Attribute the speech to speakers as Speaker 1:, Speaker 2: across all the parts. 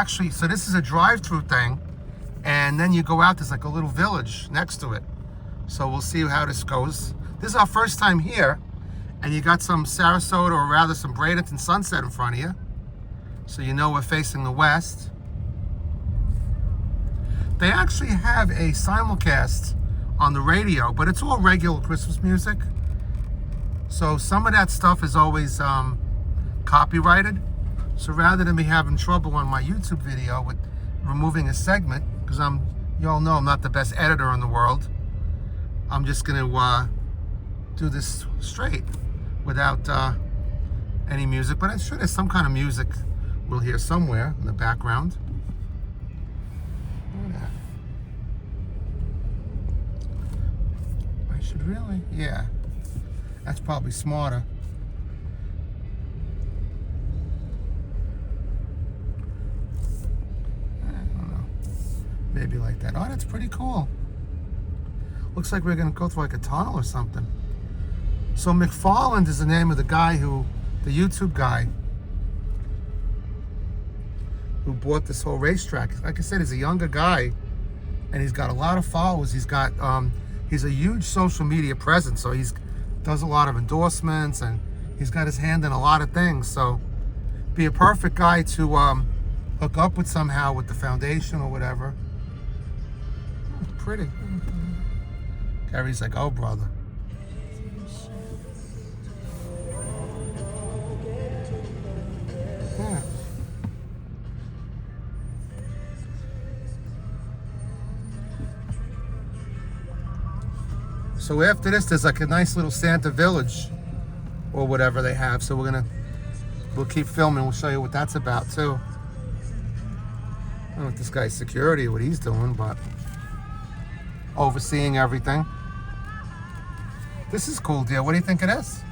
Speaker 1: Actually, so this is a drive-thru thing, and then you go out, there's like a little village next to it. So we'll see how this goes. This is our first time here, and you got some Sarasota, or rather some Bradenton sunset in front of you. So you know we're facing the west. They actually have a simulcast on the radio, but it's all regular Christmas music. So some of that stuff is always copyrighted. So rather than me having trouble on my YouTube video with removing a segment, because you all know I'm not the best editor in the world, I'm just gonna do this straight without any music. But I'm sure there's some kind of music we'll hear somewhere in the background. I should really, yeah, that's probably smarter. Maybe like that. Oh, that's pretty cool. Looks like we're gonna go through like a tunnel or something. So Mcfarland is the name of the guy the YouTube guy who bought this whole racetrack. Like I said, he's a younger guy, and he's got a lot of followers. He's got, he's a huge social media presence. So does a lot of endorsements, and he's got his hand in a lot of things. So be a perfect guy to hook up with somehow with the foundation or whatever. Pretty. Gary's like, oh, brother. Yeah. So after this, there's like a nice little Santa village or whatever they have. So we'll keep filming. We'll show you what that's about too. I don't know if this guy's security or what he's doing, but overseeing everything. This is cool, dear. What do you think it is?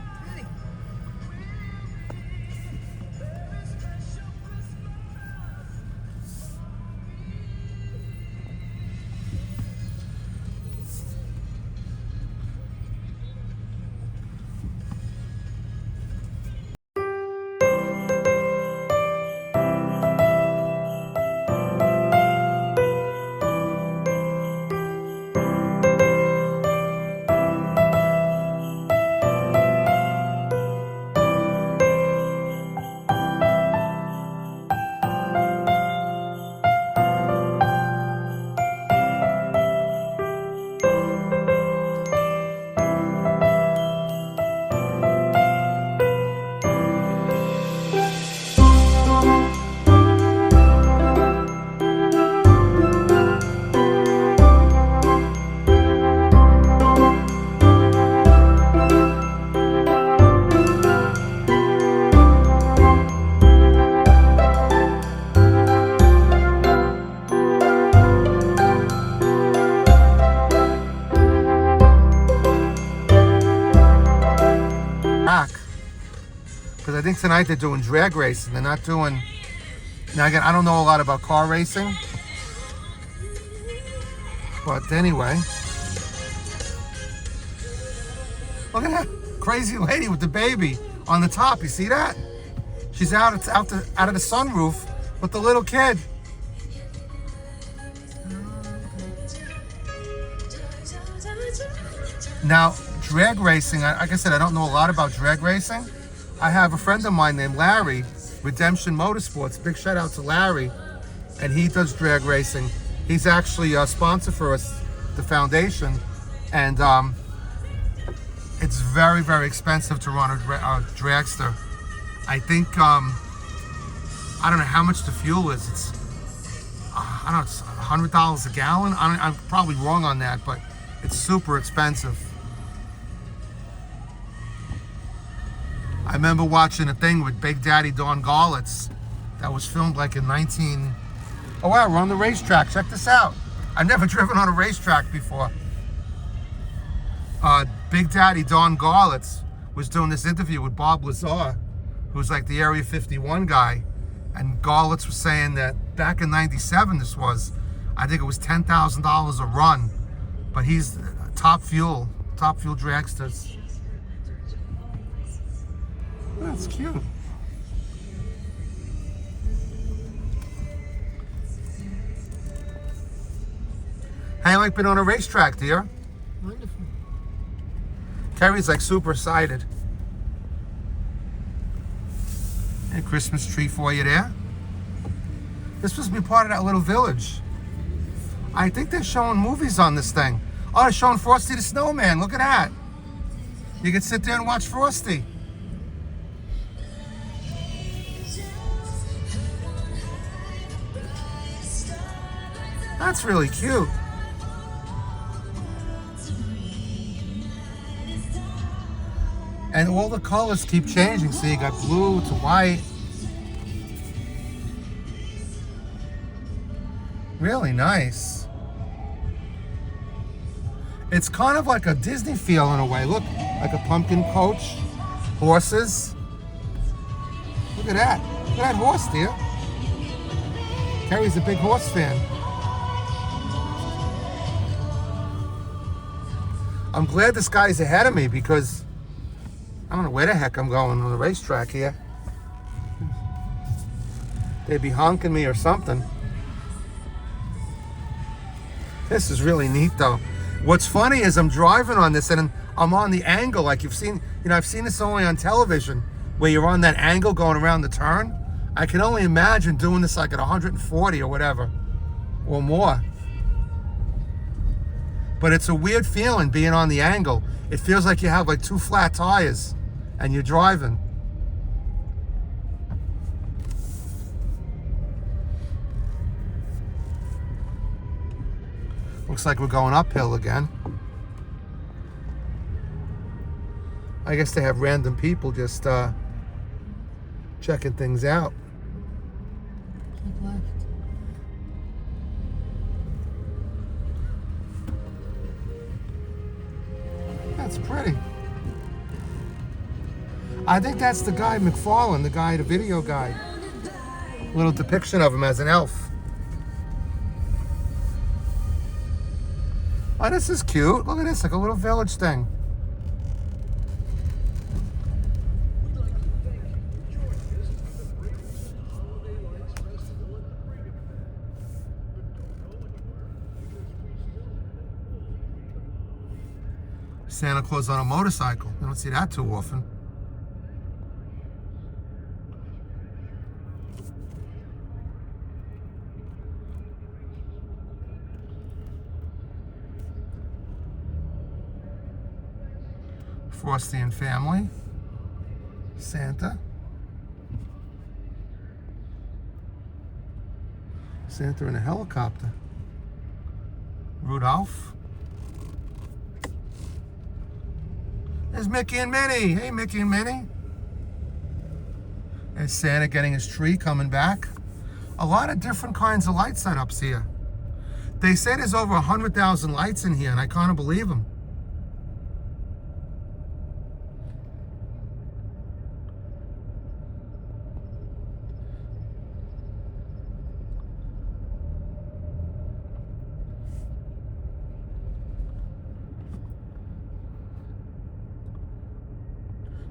Speaker 1: Because I think tonight they're doing drag racing. They're not doing... Now again, I don't know a lot about car racing. But anyway. Look at that crazy lady with the baby on the top. You see that? She's out of the sunroof with the little kid. Now, drag racing, like I said, I don't know a lot about drag racing. I have a friend of mine named Larry, Redemption Motorsports. Big shout out to Larry. And he does drag racing. He's actually a sponsor for us, the foundation. And it's very, very expensive to run a dragster. I think, I don't know how much the fuel is. It's, I don't know, it's $100 a gallon. I'm probably wrong on that, but it's super expensive. I remember watching a thing with Big Daddy Don Garlitz that was filmed like in Oh wow, we're on the racetrack. Check this out. I've never driven on a racetrack before. Big Daddy Don Garlitz was doing this interview with Bob Lazar, who's like the Area 51 guy. And Garlitz was saying that back in '97, I think it was $10,000 a run. But he's top fuel dragsters. That's cute. How you like being on a racetrack, dear?
Speaker 2: Wonderful.
Speaker 1: Carrie's like super excited. And Christmas tree for you there. This must be part of that little village. I think they're showing movies on this thing. Oh, they're showing Frosty the Snowman. Look at that. You can sit there and watch Frosty. That's really cute. And all the colors keep changing. So you got blue to white. Really nice. It's kind of like a Disney feel in a way. Look, like a pumpkin coach, horses. Look at that. Look at that horse, dear. Carrie's a big horse fan. I'm glad this guy's ahead of me because I don't know where the heck I'm going on the racetrack here. They'd be honking me or something. This is really neat though. What's funny is I'm driving on this and I'm on the angle like you've seen, I've seen this only on television where you're on that angle going around the turn. I can only imagine doing this like at 140 or whatever, or more. But it's a weird feeling being on the angle. It feels like you have like two flat tires and you're driving. Looks like we're going uphill again. I guess they have random people just checking things out.
Speaker 2: Keep left.
Speaker 1: That's pretty. I think that's the guy McFarland, the video guy. Little depiction of him as an elf. Oh, this is cute. Look at this, like a little village thing. Santa Claus on a motorcycle. You don't see that too often. Frosty and family. Santa. Santa in a helicopter. Rudolph. There's Mickey and Minnie. Hey, Mickey and Minnie. There's Santa getting his tree coming back. A lot of different kinds of light setups here. They say there's over 100,000 lights in here, and I kind of believe them.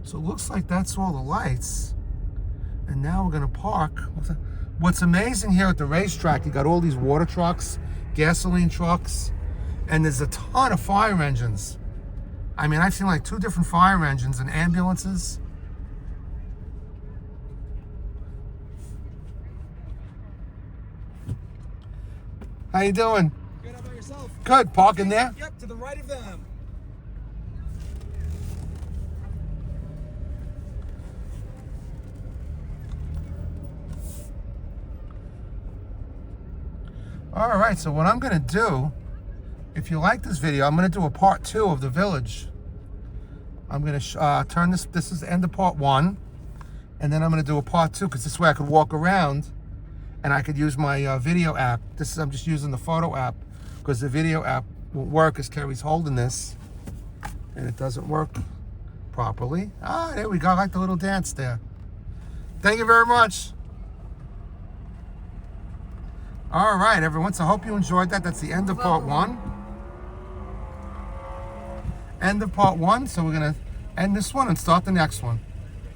Speaker 1: So it looks like that's all the lights. And now we're gonna park. What's amazing here at the racetrack, you got all these water trucks, gasoline trucks, and there's a ton of fire engines. I mean, I've seen like 2 different fire engines and ambulances. How you doing?
Speaker 3: Good, how about yourself?
Speaker 1: Good, parking there?
Speaker 3: Yep, to the right of them.
Speaker 1: All right, so what I'm gonna do, if you like this video, I'm gonna do a part 2 of the village. I'm gonna turn this is the end of part 1, and then I'm gonna do a part 2, because this way I could walk around and I could use my video app. I'm just using the photo app, because the video app won't work as Carrie's holding this, and it doesn't work properly. Ah, there we go, I like the little dance there. Thank you very much. All right, everyone, so I hope you enjoyed that. That's the end of part 1. End of part 1, so we're gonna end this one and start the next one.